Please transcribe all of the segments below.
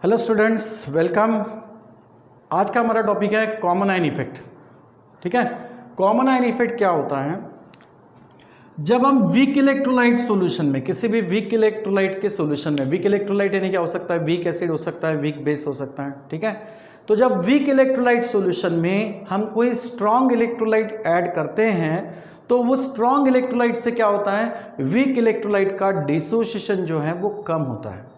Hello students, welcome. आज का हमारा टॉपिक है कॉमन आयन इफेक्ट। ठीक है, कॉमन आयन इफेक्ट क्या होता है? जब हम वीक इलेक्ट्रोलाइट सॉल्यूशन में, किसी भी वीक इलेक्ट्रोलाइट के सॉल्यूशन में, वीक इलेक्ट्रोलाइट यानी क्या हो सकता है? वीक एसिड हो सकता है, वीक बेस हो सकता है। ठीक है, तो जब वीक इलेक्ट्रोलाइट सॉल्यूशन में हम कोई स्ट्रॉन्ग इलेक्ट्रोलाइट ऐड करते हैं तो वो स्ट्रॉन्ग इलेक्ट्रोलाइट से क्या होता है? वीक इलेक्ट्रोलाइट का डिसोसिएशन जो है वो कम होता है।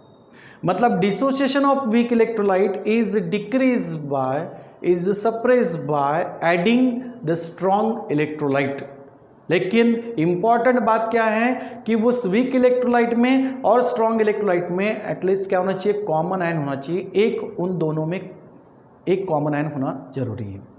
मतलब dissociation of weak electrolyte is decrease bye, is suppress by adding the strong electrolyte. लेकिन इंपॉर्टेंट बात क्या है कि वो वीक इलेक्ट्रोलाइट में और स्ट्रॉन्ग इलेक्ट्रोलाइट में एटलीस्ट क्या होना चाहिए? कॉमन आयन होना चाहिए। एक, उन दोनों में एक कॉमन आयन होना जरूरी है।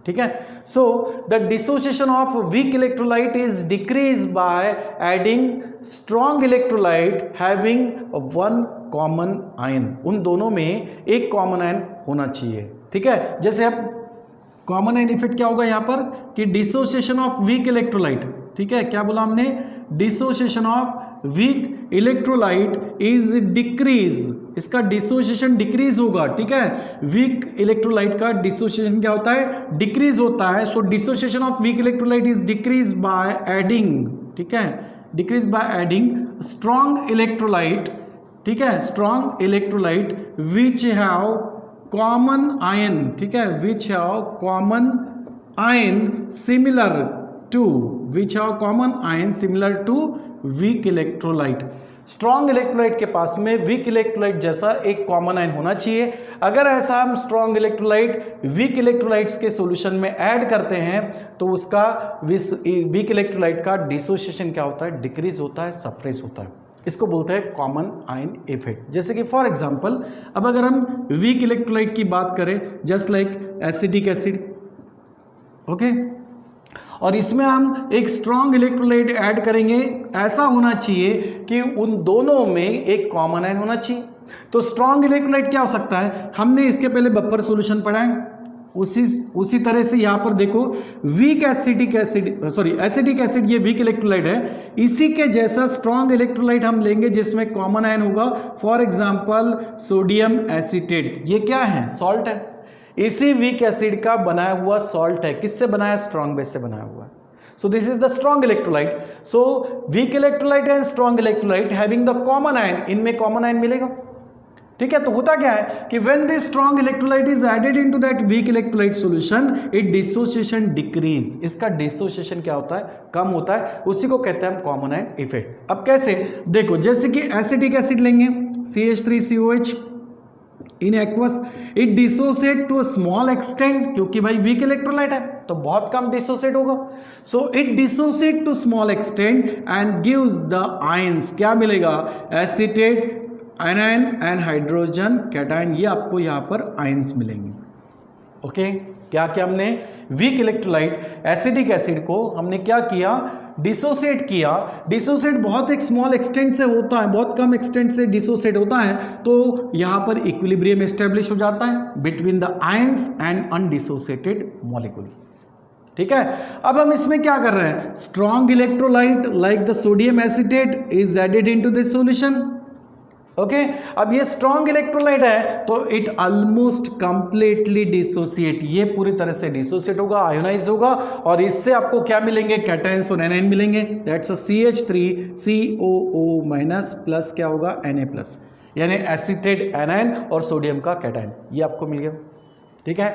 ठीक है, so the dissociation of weak electrolyte is decrease by adding strong electrolyte having one common ion. उन दोनों में एक कॉमन आयन होना चाहिए। ठीक है, जैसे अब कॉमन आयन इफेक्ट क्या होगा यहां पर कि डिसोसिएशन ऑफ वीक इलेक्ट्रोलाइट। ठीक है, क्या बोला हमने? Dissociation of weak electrolyte is decrease, इसका डिसोसिएशन डिक्रीज होगा। ठीक है, वीक इलेक्ट्रोलाइट का डिसोसिएशन क्या होता है? डिक्रीज होता है। So dissociation of weak electrolyte is decrease by adding, ठीक है, decrease by adding strong electrolyte. ठीक है, strong electrolyte which have common ion, ठीक है, which have common ion similar to, which have common ion similar to weak electrolyte. Strong electrolyte के पास में weak electrolyte जैसा एक कॉमन आयन होना चाहिए। अगर ऐसा हम स्ट्रॉन्ग इलेक्ट्रोलाइट वीक इलेक्ट्रोलाइट्स के सॉल्यूशन में ऐड करते हैं तो उसका वीक इलेक्ट्रोलाइट का डिसोसिएशन क्या होता है? डिक्रीज होता है, सप्रेस होता है। इसको बोलते हैं कॉमन आयन इफेक्ट। जैसे कि फॉर एग्जांपल, अब अगर हम वीक इलेक्ट्रोलाइट की बात करें, just like acetic acid, okay, और इसमें हम एक स्ट्रॉन्ग इलेक्ट्रोलाइट ऐड करेंगे, ऐसा होना चाहिए कि उन दोनों में एक कॉमन आयन होना चाहिए। तो स्ट्रॉन्ग इलेक्ट्रोलाइट क्या हो सकता है? हमने इसके पहले बफर सॉल्यूशन पढ़ा है, उसी तरह से यहां पर देखो weak acetic acid, sorry acetic acid, ये वीक इलेक्ट्रोलाइट है। इसी के जैसा स्ट्रॉन्ग इलेक्ट्रोलाइट हम लेंगे जिसमें कॉमन आयन होगा। फॉर एग्जांपल सोडियम एसीटेट, ये क्या है? सॉल्ट है। इसी वीक एसिड का बनाया हुआ सॉल्ट है। किससे बनाया? स्ट्रॉन्ग बेस से बनाया हुआ है। So this is the strong electrolyte. So weak electrolyte and strong electrolyte having the common ion, इनमें कॉमन आयन मिलेगा। ठीक है, तो होता क्या है कि when this strong electrolyte is added into that weak electrolyte solution, it dissociation decrease, इसका डिसोसिएशन क्या होता है? कम होता है। उसी को कहते हैं हम कॉमन आयन इफेक्ट। अब कैसे? देखो, जैसे कि एसिटिक एसिड लेंगे CH3COH in aqueous, it dissociate to a small extent, क्योंकि भाई वीक इलेक्ट्रोलाइट है तो बहुत कम डिसोसिएट होगा। So it dissociate to small extent and gives the ions. क्या मिलेगा? Acetate ion and hydrogen cation, ये आपको यहाँ पर आयंस मिलेंगे। ओके, क्या क्या हमने वीक इलेक्ट्रोलाइट एसिडिक एसिड को हमने क्या किया? डिसोसिएट किया। डिसोसिएट बहुत एक स्मॉल एक्सटेंट से होता है, बहुत कम एक्सटेंट से डिसोसिएट होता है, तो यहाँ पर इक्विलिब्रियम एस्टेब्लिश हो जाता है between the ions and undissociated molecule. ठीक है, अब हम इसमें क्या कर रहे हैं? Strong electrolyte like the sodium acetate is added into this solution. Okay, अब ये स्ट्रॉन्ग इलेक्ट्रोलाइट है तो इट ऑलमोस्ट कंप्लीटली डिसोसिएट, ये पूरी तरह से डिसोसिएट होगा, आयोनाइज होगा, और इससे आपको क्या मिलेंगे? कैटायंस और एनायन मिलेंगे। That's a CH3COO minus plus क्या होगा? Na+, यानी एसीटेट एनायन और सोडियम का कैटायन, ये आपको मिल गया। ठीक है,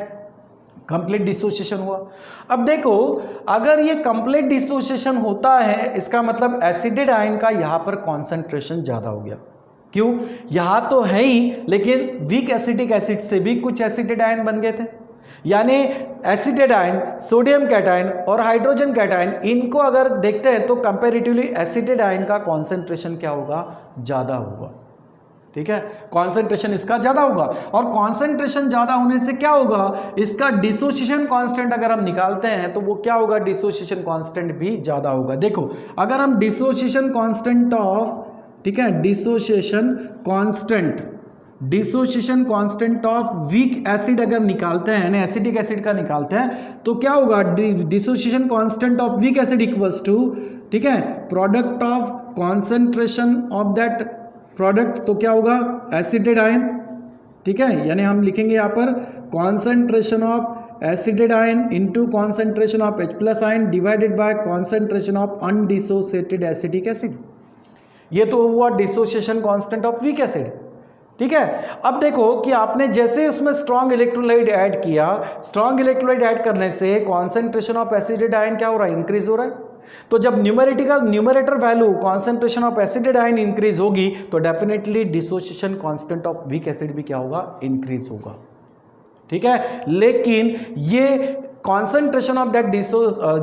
कंप्लीट डिसोसिएशन हुआ। अब देखो, अगर ये कंप्लीट डिसोसिएशन होता है, इसका मतलब एसिटेट आयन का यहां पर कॉन्सेंट्रेशन ज्यादा हो गया। क्यों? यहां तो है ही, लेकिन वीक एसिटिक एसिड से भी कुछ एसिटेट आयन बन गए थे, यानी एसिटेट आयन, सोडियम कैटायन और हाइड्रोजन कैटायन, इनको अगर देखते हैं तो कंपैरेटिवली एसिटेट आयन का कॉन्सेंट्रेशन क्या होगा? ज्यादा होगा। ठीक है, कॉन्सेंट्रेशन इसका ज्यादा होगा, और कॉन्सेंट्रेशन ज्यादा होने से क्या होगा? इसका डिसोसिएशन कांस्टेंट अगर हम निकालते हैं तो वो क्या होगा? डिसोसिएशन कांस्टेंट भी ज्यादा होगा। देखो, अगर हम डिसोसिएशन कांस्टेंट ऑफ, ठीक है, dissociation constant of weak acid अगर निकालते हैं ना, एसिटिक एसिड का निकालते हैं, तो क्या होगा? Dissociation constant of weak acid equals to, ठीक है, product of concentration of that product, तो क्या होगा? एसिटेट आयन ठीक है, यानी हम लिखेंगे यहाँ पर concentration of acetate ion into concentration of H+ ion divided by concentration of undissociated acetic acid. ये तो हुआ dissociation constant of weak acid. ठीक है, अब देखो कि आपने जैसे उसमें स्ट्रॉन्ग इलेक्ट्रोलाइट ऐड किया, स्ट्रॉन्ग इलेक्ट्रोलाइट ऐड करने से कॉन्सेंट्रेशन ऑफ एसिडेड आयन क्या हो रहा है, इंक्रीज हो रहा है। तो जब numerator value concentration of acetate ion increase होगी तो definitely dissociation constant of weak acid भी क्या होगा, इंक्रीज होगा। ठीक है, लेकिन ये concentration of that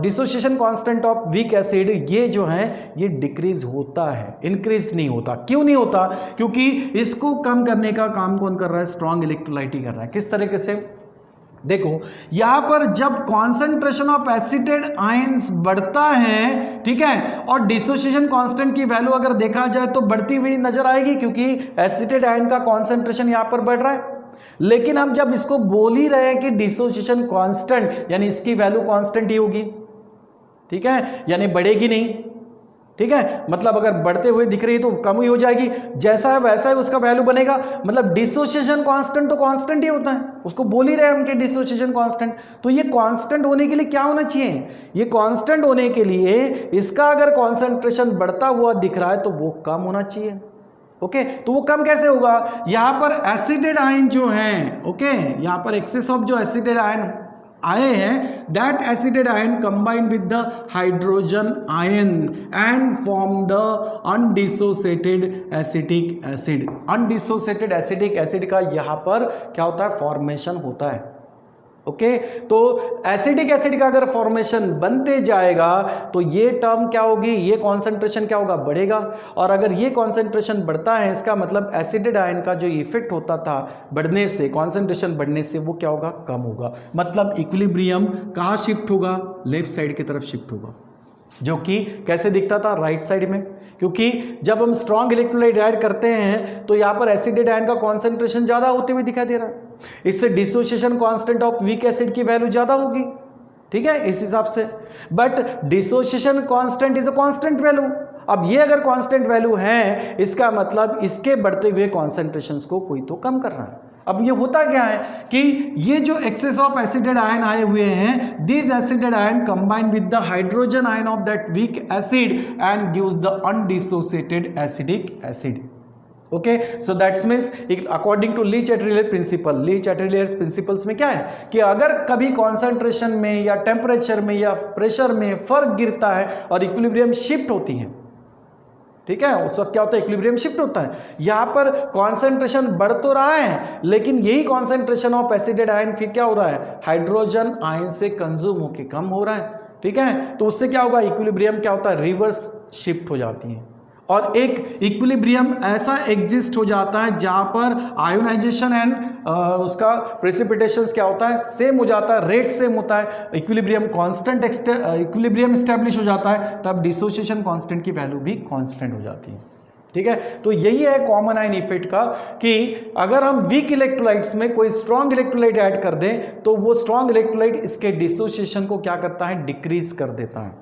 dissociation constant of weak acid ये जो है ये डिक्रीज होता है, इंक्रीज नहीं होता। क्यों नहीं होता, क्योंकि इसको कम करने का काम कौन कर रहा है, स्ट्रॉन्ग इलेक्ट्रोलाइट ही कर रहा है। किस तरीके से, देखो यहां पर जब कॉन्सेंट्रेशन ऑफ एसिडेड आयंस बढ़ता है, ठीक है, और डिसोसिएशन कांस्टेंट की वैल्यू अगर देखा जाए तो बढ़ती हुई नजर आएगी, क्योंकि एसिडेड आयन का कॉन्सेंट्रेशन यहां पर बढ़ रहा है। लेकिन हम जब इसको बोल ही रहे हैं कि डिसोसिएशन कांस्टेंट, यानी इसकी वैल्यू कांस्टेंट ही होगी। ठीक है, यानी बढ़ेगी नहीं। ठीक है, मतलब अगर बढ़ते हुए दिख रही है तो कम ही हो जाएगी, जैसा है वैसा ही उसका वैल्यू बनेगा। मतलब डिसोसिएशन कांस्टेंट तो कांस्टेंट ही होता है, उसको बोल ही रहे हैं हम कि डिसोसिएशन कांस्टेंट। तो ये कांस्टेंट होने के लिए क्या होना चाहिए, ये कांस्टेंट होने के लिए इसका अगर कॉन्सेंट्रेशन बढ़ता हुआ दिख रहा है तो वो कम होना चाहिए। ओके, तो वो कम कैसे होगा, यहां पर एसिडेड आयन जो हैं, ओके, यहां पर एक्सेस ऑफ जो एसिडेड आयन आए हैं, that acetate ion combine with the hydrogen ion and form the undissociated acetic acid. Undissociated acetic acid का यहां पर क्या होता है, फॉर्मेशन होता है। ओके, तो एसिडिक एसिड का अगर फॉर्मेशन बनते जाएगा तो ये टर्म क्या होगी, ये कॉन्सेंट्रेशन क्या होगा, बढ़ेगा। और अगर ये कॉन्सेंट्रेशन बढ़ता है, इसका मतलब एसिडेड आयन का जो इफेक्ट होता था बढ़ने से, कॉन्सेंट्रेशन बढ़ने से, वो क्या होगा, कम होगा। मतलब इक्विलिब्रियम कहाँ शिफ्ट होगा, लेफ्ट साइड की तरफ शिफ्ट होगा, जो कि कैसे दिखता था, राइट साइड में। क्योंकि जब हम स्ट्रॉन्ग इलेक्ट्रोलाइट ऐड करते हैं तो यहां पर एसिडेड आयन का कॉन्सेंट्रेशन ज्यादा होते हुए दिखाई दे रहा है, इससे dissociation constant of weak acid की वैल्यू ज्यादा होगी। ठीक है, इस हिसाब से। But dissociation constant is a constant value. अब ये अगर कांस्टेंट वैल्यू है, इसका मतलब इसके बढ़ते हुए कॉन्सेंट्रेशंस को कोई तो कम कर रहा है। अब ये होता क्या है कि ये जो एक्सेस ऑफ एसिडेड आयन आए हुए हैं, this acetate ion combine with the hydrogen ion of that weak acid and gives the undissociated acidic acid. Okay, so that's means according to Le Chatelier principle, Le Chatelier principles में क्या है कि अगर कभी concentration में या टेम्परेचर में या प्रेशर में फर्क गिरता है और इक्विलिब्रियम शिफ्ट होती है, ठीक है, उस वक्त क्या होता है, इक्विलिब्रियम शिफ्ट होता है। यहां पर कॉन्सेंट्रेशन बढ़ तो रहा है, लेकिन यही कॉन्सेंट्रेशन ऑफ एसिडेड आयन फिर क्या हो रहा है, हाइड्रोजन आयन से कंज्यूम होकर कम हो रहा है। ठीक है, तो उससे क्या होगा, इक्विलिब्रियम क्या होता है, रिवर्स शिफ्ट हो जाती है। और एक इक्विलिब्रियम ऐसा एग्जिस्ट हो जाता है जहां पर आयोनाइजेशन एंड उसका प्रेसिपिटेशंस क्या होता है, सेम हो जाता है, रेट सेम होता है, इक्विलिब्रियम कांस्टेंट इक्विलिब्रियम एस्टेब्लिश हो जाता है, तब डिसोसिएशन कांस्टेंट की वैल्यू भी कांस्टेंट हो जाती है। ठीक है, तो यही है कॉमन आयन इफेक्ट का कि अगर हम वीक इलेक्ट्रोलाइट्स में कोई स्ट्रॉन्ग इलेक्ट्रोलाइट ऐड कर दें तो वो स्ट्रॉन्ग इलेक्ट्रोलाइट इसके डिसोसिएशन को क्या करता है, डिक्रीज कर देता है।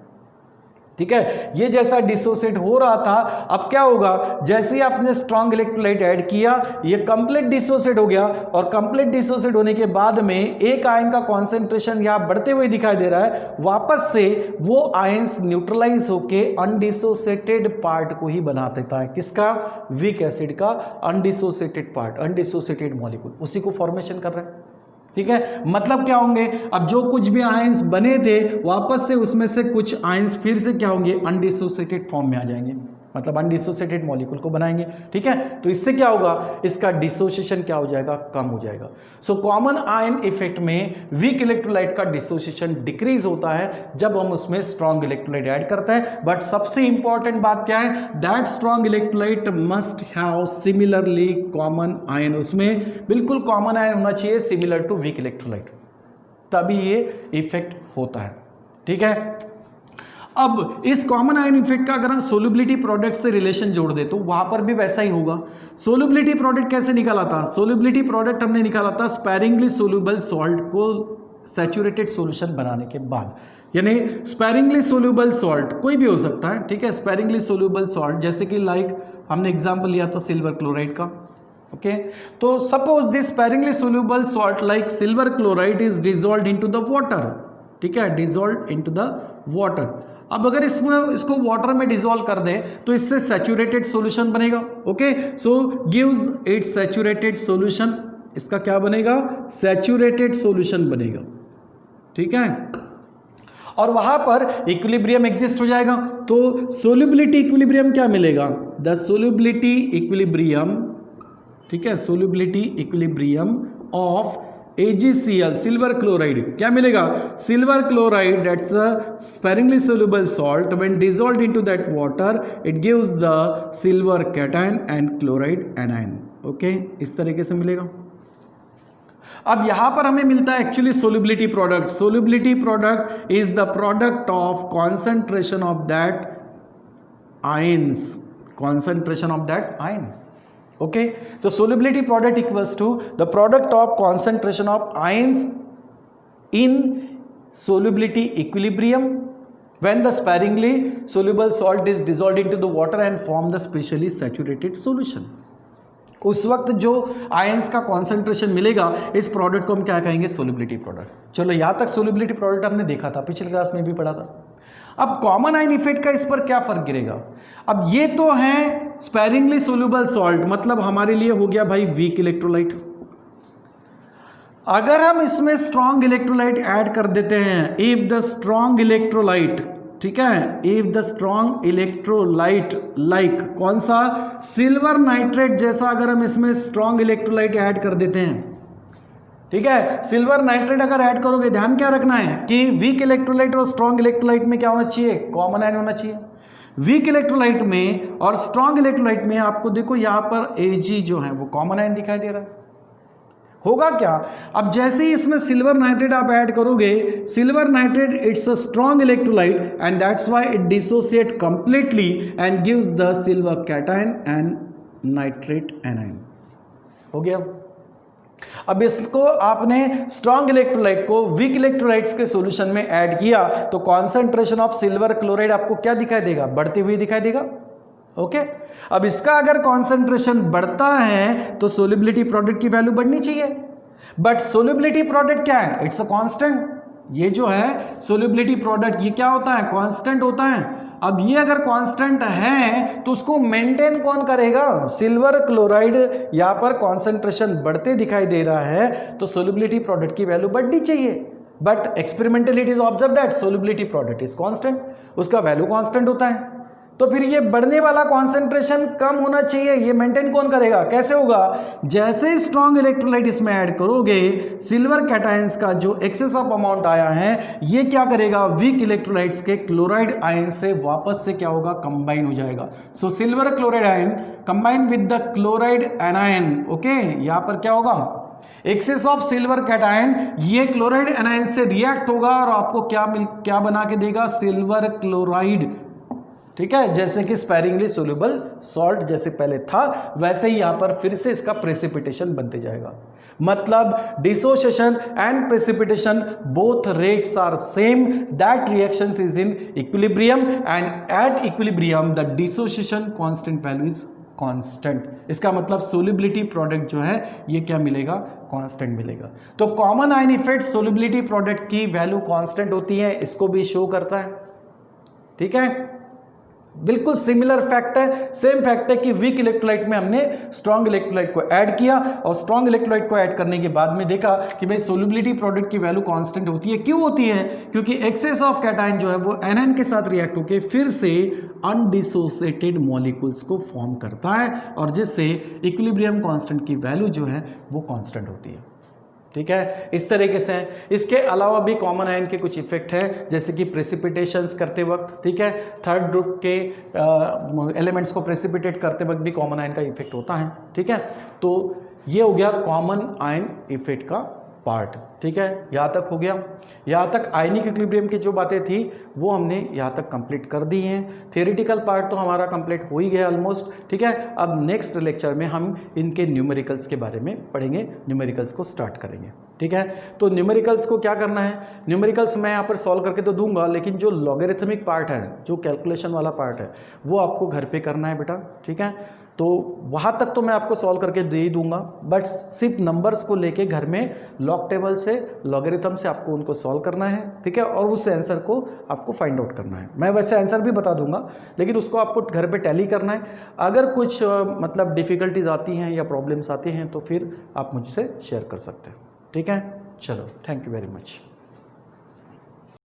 ठीक है, ये जैसा डिसोसिएट हो रहा था, अब क्या होगा, जैसे ही आपने स्ट्रॉन्ग इलेक्ट्रोलाइट ऐड किया, ये कंप्लीट डिसोसिएट हो गया, और कंप्लीट डिसोसिएट होने के बाद में एक आयन का कॉन्सेंट्रेशन यहां बढ़ते हुए दिखाई दे रहा है, वापस से वो आयंस न्यूट्रलाइज होके अनडिसोसिएटेड पार्ट को ही बना देता है। किसका, वीक एसिड का अनडिसोसिएटेड पार्ट, अनडिसोसिएटेड मॉलिक्यूल, उसी को फॉर्मेशन कर रहा है। ठीक है, मतलब क्या होंगे, अब जो कुछ भी आयंस बने थे वापस से उसमें से कुछ आयंस फिर से क्या होंगे, अनडिसोसिएटेड फॉर्म में आ जाएंगे, मतलब अनडिसोसिएटेड मॉलिक्यूल को बनाएंगे। ठीक है, तो इससे क्या होगा, इसका डिसोसिएशन क्या हो जाएगा, कम हो जाएगा। सो कॉमन आयन इफेक्ट में वीक इलेक्ट्रोलाइट का डिसोसिएशन डिक्रीज होता है जब हम उसमें स्ट्रॉन्ग इलेक्ट्रोलाइट ऐड करते हैं। बट सबसे इंपॉर्टेंट बात क्या है, that strong electrolyte must have similarly common ion, उसमें बिल्कुल कॉमन आयन होना चाहिए सिमिलर टू वीक इलेक्ट्रोलाइट, तभी ये इफेक्ट होता है। ठीक है, अब इस कॉमन आयन इफेक्ट का अगर हम सोल्युबिलिटी प्रोडक्ट से रिलेशन जोड़ दे तो वहां पर भी वैसा ही होगा। सोल्युबिलिटी प्रोडक्ट कैसे निकाला था, सोल्युबिलिटी प्रोडक्ट हमने निकाला था स्पेरिंगली सोल्यूबल सॉल्ट को सैचुरेटेड सॉल्यूशन बनाने के बाद, यानी स्पेरिंगली सोल्यूबल सॉल्ट कोई भी हो सकता है। ठीक है, स्पेरिंगली सोल्यूबल सॉल्ट जैसे कि लाइक हमने एग्जांपल लिया था सिल्वर क्लोराइड का, ओके। तो suppose this sparingly soluble salt like silver chloride is dissolved into the water, ठीक है, डिजॉल्व्ड इनटू द वाटर। अब अगर इसको वाटर में डिजॉल्व कर दें तो इससे सैचुरेटेड सॉल्यूशन बनेगा। Okay, so gives it saturated solution, इसका क्या बनेगा, सैचुरेटेड सॉल्यूशन बनेगा, ठीक है। और वहां पर इक्विलिब्रियम एग्जिस्ट हो जाएगा, तो सोल्युबिलिटी इक्विलिब्रियम क्या मिलेगा, द सोल्युबिलिटी इक्विलिब्रियम, ठीक है, solubility equilibrium of AgCl silver chloride क्या मिलेगा, silver chloride that's a sparingly soluble salt when dissolved into that water it gives the silver cation and chloride anion. Okay, इस तरीके से मिलेगा। अब यहां पर हमें मिलता है actually solubility product. Solubility product is the product of concentration of that ions, concentration of that ion. Okay, so solubility product equals to the product of concentration of ions in solubility equilibrium when the sparingly soluble salt is dissolved into the water and form the specially saturated solution। उस वक्त जो ions का concentration मिलेगा इस product को हम क्या कहेंगे, सोल्युबिलिटी प्रोडक्ट। चलो यहां तक सोल्युबिलिटी प्रोडक्ट हमने देखा था, पिछले क्लास में भी पढ़ा था। अब कॉमन आयन इफेक्ट का इस पर क्या फर्क गिरेगा। अब ये तो है स्पेरिंगली सोल्यूबल सॉल्ट, मतलब हमारे लिए हो गया भाई वीक इलेक्ट्रोलाइट। अगर हम इसमें स्ट्रॉन्ग इलेक्ट्रोलाइट ऐड कर देते हैं, इफ द स्ट्रॉन्ग इलेक्ट्रोलाइट, ठीक है, if the strong electrolyte like कौन सा, सिल्वर नाइट्रेट जैसा अगर हम इसमें स्ट्रॉन्ग इलेक्ट्रोलाइट ऐड कर देते हैं, ठीक है, सिल्वर नाइट्रेट अगर ऐड करोगे, ध्यान क्या रखना है कि वीक इलेक्ट्रोलाइट और स्ट्रॉन्ग इलेक्ट्रोलाइट में क्या होना चाहिए, कॉमन आयन होना चाहिए। वीक इलेक्ट्रोलाइट में और स्ट्रॉन्ग इलेक्ट्रोलाइट में आपको देखो यहां पर Ag जो है वो कॉमन आयन दिखाई दे रहा है। होगा क्या, अब जैसे ही इसमें सिल्वर नाइट्रेट आप ऐड करोगे, silver nitrate it's a strong electrolyte and that's why it dissociate completely and gives the silver cation and nitrate anion. हो गया। अब इसको आपने स्ट्रॉन्ग इलेक्ट्रोलाइट को वीक इलेक्ट्रोलाइट्स के सॉल्यूशन में ऐड किया तो कॉन्सेंट्रेशन ऑफ सिल्वर क्लोराइड आपको क्या दिखाई देगा, बढ़ती हुई दिखाई देगा। ओके, अब इसका अगर कॉन्सेंट्रेशन बढ़ता है तो सोल्युबिलिटी प्रोडक्ट की वैल्यू बढ़नी चाहिए, बट सोल्युबिलिटी प्रोडक्ट क्या है, इट्स अ कांस्टेंट। ये जो है सोल्युबिलिटी प्रोडक्ट ये क्या होता है, कांस्टेंट होता है। अब ये अगर कांस्टेंट है तो उसको मेंटेन कौन करेगा, सिल्वर क्लोराइड यहां पर कॉन्सेंट्रेशन बढ़ते दिखाई दे रहा है तो सोल्युबिलिटी प्रोडक्ट की वैल्यू बढ़नी चाहिए, but experimentally it is observe that solubility product is constant, उसका वैल्यू कांस्टेंट होता है। तो फिर ये बढ़ने वाला कॉन्सेंट्रेशन कम होना चाहिए, ये मेंटेन कौन करेगा, कैसे होगा, जैसे स्ट्रॉन्ग इलेक्ट्रोलाइट इसमें ऐड करोगे, सिल्वर कैटायंस का जो एक्सेस ऑफ अमाउंट आया है ये क्या करेगा, वीक इलेक्ट्रोलाइट्स के क्लोराइड आयन से वापस से क्या होगा, कंबाइन हो जाएगा। So silver chloride ion combine with the chloride anion. Okay, यहां पर क्या होगा, एक्सेस ऑफ सिल्वर कैटायन ये क्लोराइड एनायन से रिएक्ट होगा और आपको क्या बना के देगा, सिल्वर क्लोराइड। ठीक है, जैसे कि स्पेरिंगली सोल्यूबल सॉल्ट जैसे पहले था वैसे ही यहां पर फिर से इसका प्रेसिपिटेशन बनते जाएगा। मतलब dissociation and precipitation both rates are same, that reactions is in equilibrium and at equilibrium the dissociation constant value is constant. इसका मतलब सोल्युबिलिटी प्रोडक्ट जो है ये क्या मिलेगा, कांस्टेंट मिलेगा। तो common ion effect solubility product की वैल्यू कांस्टेंट होती है, इसको भी शो करता है। ठीक है, बिल्कुल सिमिलर फैक्ट है, सेम फैक्ट है कि वीक इलेक्ट्रोलाइट में हमने स्ट्रॉन्ग इलेक्ट्रोलाइट को ऐड किया और स्ट्रॉन्ग इलेक्ट्रोलाइट को ऐड करने के बाद में देखा कि भाई सोल्युबिलिटी प्रोडक्ट की वैल्यू कांस्टेंट होती है। क्यों होती है, क्योंकि एक्सेस ऑफ कैटायन जो है वो एनायन के साथ रिएक्ट होकर फिर से अनडिसोसिएटेड मॉलिक्यूल्स को फॉर्म करता है और जिससे इक्विलिब्रियम कांस्टेंट की वैल्यू जो है वो कांस्टेंट होती है। ठीक है, इस तरीके से है। इसके अलावा भी कॉमन आयन के कुछ इफेक्ट है, जैसे कि प्रेसिपिटेशंस करते वक्त, ठीक है, थर्ड ग्रुप के एलिमेंट्स को प्रेसिपिटेट करते वक्त भी कॉमन आयन का इफेक्ट होता है। ठीक है, तो ये हो गया कॉमन आयन इफेक्ट का पार्ट। ठीक है, यहाँ तक हो गया। यहाँ तक आयनिक इक्विलिब्रियम की जो बातें थी वो हमने यहाँ तक कंप्लीट कर दी हैं। थियोरेटिकल पार्ट तो हमारा कंप्लीट हो ही गया ऑलमोस्ट। ठीक है, अब नेक्स्ट लेक्चर में हम इनके न्यूमेरिकल्स के बारे में पढ़ेंगे, न्यूमेरिकल्स को स्टार्ट करेंगे। ठीक है, तो न्यूमेरिकल्स को क्या करना है, न्यूमेरिकल्स मैं यहाँ पर सॉल्व करके तो दूंगा, लेकिन जो लॉगरिथमिक पार्ट है, जो कैलकुलेशन वाला पार्ट है, वो आपको घर पे करना है बेटा। ठीक है, तो वहाँ तक तो मैं आपको सॉल्व करके दे ही दूंगा, बट सिर्फ नंबर्स को लेके घर में लॉग टेबल से, लॉगरिथम से आपको उनको सॉल्व करना है, ठीक है, और उस आंसर को आपको फाइंड आउट करना है। मैं वैसे आंसर भी बता दूंगा, लेकिन उसको आपको घर पे टैली करना है। अगर कुछ मतलब डिफ़िकल्टीज आती हैं या प्रॉब्लम्स आती हैं तो फिर आप मुझसे शेयर कर सकते हैं, ठीक है। चलो, थैंक यू वेरी मच।